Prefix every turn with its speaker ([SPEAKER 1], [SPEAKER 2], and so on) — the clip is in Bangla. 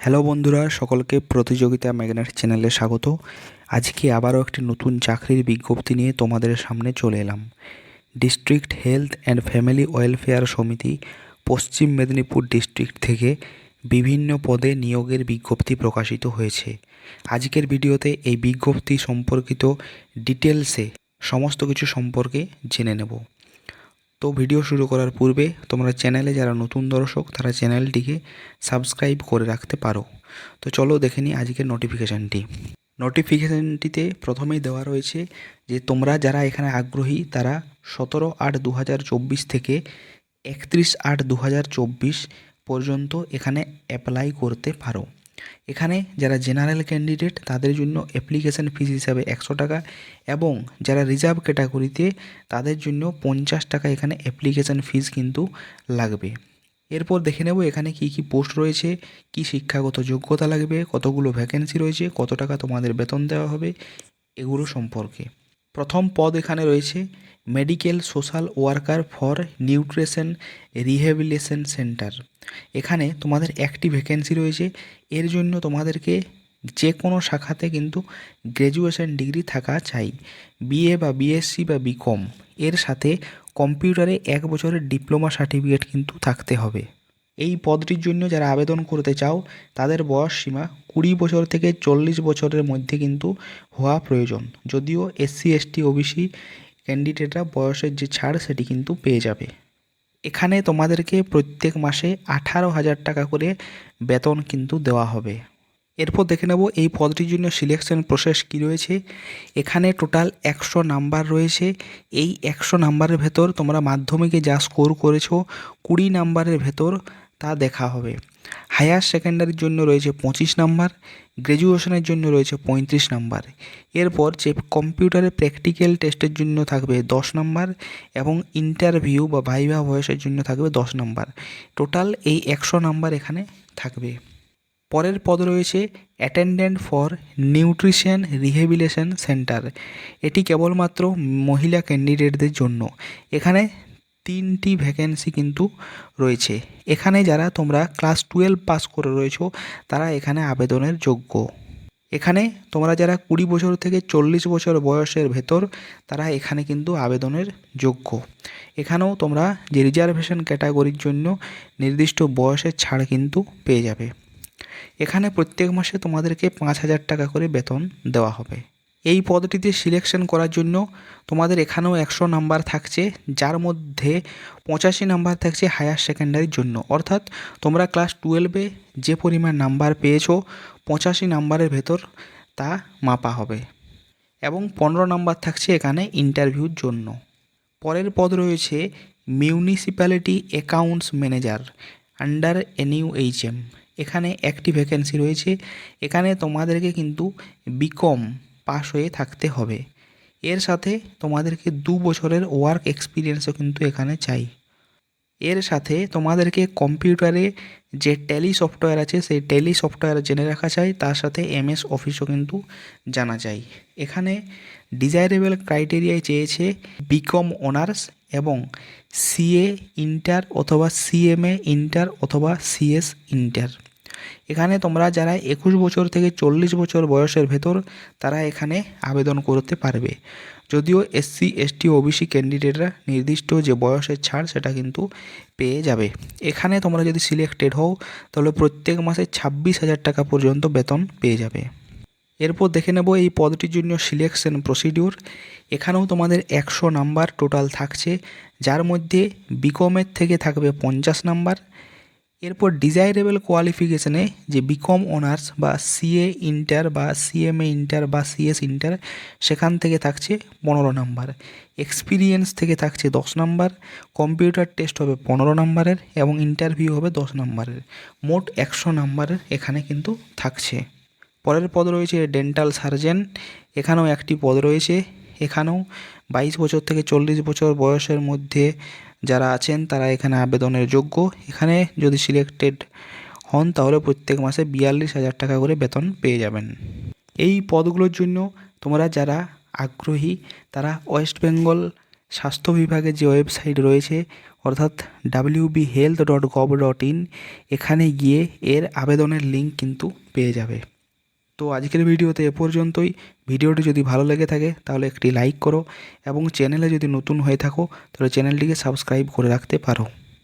[SPEAKER 1] হ্যালো বন্ধুরা, সকলকে প্রতিযোগিতা ম্যাগনেট চ্যানেলে স্বাগত। আজকে আবারও একটি নতুন চাকরির বিজ্ঞপ্তি নিয়ে তোমাদের সামনে চলে এলাম। District health and family welfare সমিতি পশ্চিম মেদিনীপুর ডিস্ট্রিক্ট থেকে বিভিন্ন পদে নিয়োগের বিজ্ঞপ্তি প্রকাশিত হয়েছে। আজকের ভিডিওতে এই বিজ্ঞপ্তি সম্পর্কিত ডিটেলসে সমস্ত কিছু সম্পর্কে জেনে নেব। তো ভিডিও শুরু করার পূর্বে তোমরা চ্যানেলে যারা নতুন দর্শক তারা চ্যানেলটিকে সাবস্ক্রাইব করে রাখতে পারো। তো চলো দেখে নিই আজকের নোটিফিকেশানটিতে প্রথমেই দেওয়া রয়েছে যে তোমরা যারা এখানে আগ্রহী তারা 17/8/2024 থেকে 31/8/2024 পর্যন্ত এখানে অ্যাপ্লাই করতে পারো। এখানে যারা জেনারেল ক্যান্ডিডেট তাদের জন্য অ্যাপ্লিকেশান ফিস হিসাবে 100 টাকা এবং যারা রিজার্ভ ক্যাটাগরিতে তাদের জন্য 50 টাকা এখানে অ্যাপ্লিকেশান ফিস কিন্তু লাগবে। এরপর দেখে নেব এখানে কি কি পোস্ট রয়েছে, কি শিক্ষাগত যোগ্যতা লাগবে, কতগুলো ভ্যাকেন্সি রয়েছে, কত টাকা তোমাদের বেতন দেওয়া হবে, এগুলো সম্পর্কে। প্রথম পদ এখানে রয়েছে medical social worker for nutrition rehabilitation centre. এখানে তোমাদের একটি ভ্যাকেন্সি রয়েছে। এর জন্য তোমাদেরকে যে কোনো শাখাতে কিন্তু গ্র্যাজুয়েশন ডিগ্রি থাকা চাই, বিএ বা বিএসসি বা বিকম। এর সাথে কম্পিউটারে 1 বছরের ডিপ্লোমা সার্টিফিকেট কিন্তু থাকতে হবে। এই পদটির জন্য যারা আবেদন করতে চাও তাদের বয়স সীমা 20 বছর থেকে 40 বছরের মধ্যে কিন্তু হওয়া প্রয়োজন। যদিও এসসি এসটি ওবিসি ক্যান্ডিডেটরা বয়সের যে ছাড় সেটি কিন্তু পেয়ে যাবে। এখানে তোমাদেরকে প্রত্যেক মাসে 18,000 টাকা করে বেতন কিন্তু দেওয়া হবে। এরপর দেখে নেব এই পদটির জন্য সিলেকশন প্রসেস কী রয়েছে। এখানে টোটাল 100 নাম্বার রয়েছে। এই 100 নাম্বারের ভেতর তোমরা মাধ্যমিকে যা স্কোর করেছো 20 নাম্বারের ভেতর তা দেখা হবে। হায়ার সেকেন্ডারির জন্য রয়েছে 25 নাম্বার, গ্র্যাজুয়েশনের জন্য রয়েছে 35 নাম্বার। এরপর যে কম্পিউটারের প্র্যাকটিক্যাল টেস্টের জন্য থাকবে 10 নাম্বার এবং ইন্টারভিউ বা ভাইভা ভয়েসের জন্য থাকবে 10 নাম্বার। টোটাল এই 100 নাম্বার এখানে থাকবে। পরের পদ রয়েছে attendant for nutrition rehabilitation centre. এটি কেবলমাত্র মহিলা ক্যান্ডিডেটদের জন্য। এখানে 3টি ভ্যাকেন্সি কিন্তু রয়েছে। এখানে যারা তোমরা ক্লাস 12 পাস করে রয়েছো তারা এখানে আবেদনের যোগ্য। এখানে তোমরা যারা 20 বছর থেকে 40 বছর বয়সের ভেতর তারা এখানে কিন্তু আবেদনের যোগ্য। এখানেও তোমরা যে রিজার্ভেশন ক্যাটাগরির জন্য নির্দিষ্ট বয়সের ছাড় কিন্তু পেয়ে যাবে। এখানে প্রত্যেক মাসে তোমাদেরকে 5,000 টাকা করে বেতন দেওয়া হবে। এই পদটিতে সিলেকশন করার জন্য তোমাদের এখানেও 100 নাম্বার থাকছে, যার মধ্যে 85 নাম্বার থাকছে হায়ার সেকেন্ডারির জন্য। অর্থাৎ তোমরা ক্লাস 12-এ যে পরিমাণ নাম্বার পেয়েছো 85 নাম্বারের ভেতর তা মাপা হবে এবং 15 নাম্বার থাকছে এখানে ইন্টারভিউর জন্য। পরের পদ রয়েছে municipality accounts manager under NUHM। এখানে একটি ভ্যাকেন্সি রয়েছে। এখানে তোমাদেরকে কিন্তু বিকম পাস হয়ে থাকতে হবে। এর সাথে তোমাদেরকে 2 বছরের ওয়ার্ক এক্সপিরিয়েন্সও কিন্তু এখানে চাই। এর সাথে তোমাদেরকে কম্পিউটারে যে ট্যালি সফটওয়্যার আছে সেই ট্যালি সফটওয়্যার জেনে রাখা চাই, তার সাথে MS অফিসও কিন্তু জানা চাই। এখানে ডিজায়ারেবল ক্রাইটেরিয়ায় চেয়েছে বিকম অনার্স এবং CA ইন্টার অথবা CMA ইন্টার অথবা CS ইন্টার। এখানে তোমরা যারা 21 বছর থেকে 40 বছর বয়সের ভেতর তারা এখানে আবেদন করতে পারবে। যদিও SC ST OBC ক্যান্ডিডেটরা নির্দিষ্ট যে বয়সের ছাড় সেটা কিন্তু পেয়ে যাবে। এখানে তোমরা যদি সিলেক্টেড হও তাহলে প্রত্যেক মাসে 26,000 টাকা পর্যন্ত বেতন পেয়ে যাবে। এরপর দেখে নেব এই পদটির জন্য সিলেকশন প্রসিডিউর। এখানেও তোমাদের 100 নাম্বার টোটাল থাকছে, যার মধ্যে বিকমের থেকে থাকবে 50 নাম্বার। এরপর ডিজায়ারেবল কোয়ালিফিকেশানে যে বিকম অনার্স বা CA ইন্টার বা CMA ইন্টার বা CS ইন্টার সেখান থেকে থাকছে 15 নাম্বার। এক্সপিরিয়েন্স থেকে থাকছে 10 নাম্বার। কম্পিউটার টেস্ট হবে 15 নাম্বারের এবং ইন্টারভিউ হবে 10 নাম্বারের। মোট 100 নাম্বারের এখানে কিন্তু থাকছে। পরের পদ রয়েছে ডেন্টাল সার্জেন। এখানেও একটি পদ রয়েছে। এখানেও 22 বছর থেকে 40 বছর বয়সের মধ্যে যারা আছেন তারা এখানে আবেদনের যোগ্য। এখানে যদি সিলেক্টেড হন তাহলে প্রত্যেক মাসে 42,000 টাকা করে বেতন পেয়ে যাবেন। এই পদগুলোর জন্য তোমরা যারা আগ্রহী তারা ওয়েস্ট বেঙ্গল স্বাস্থ্য বিভাগের যে ওয়েবসাইট রয়েছে অর্থাৎ wbhealth.gov.in, এখানে গিয়ে এর আবেদনের লিঙ্ক কিন্তু পেয়ে যাবে। তো আজকের ভিডিওতে এ পর্যন্তই। ভিডিওটি যদি ভালো লেগে থাকে তাহলে একটি লাইক করো এবং চ্যানেলে যদি নতুন হয়ে থাকো তাহলে চ্যানেলটিকে সাবস্ক্রাইব করে রাখতে পারো।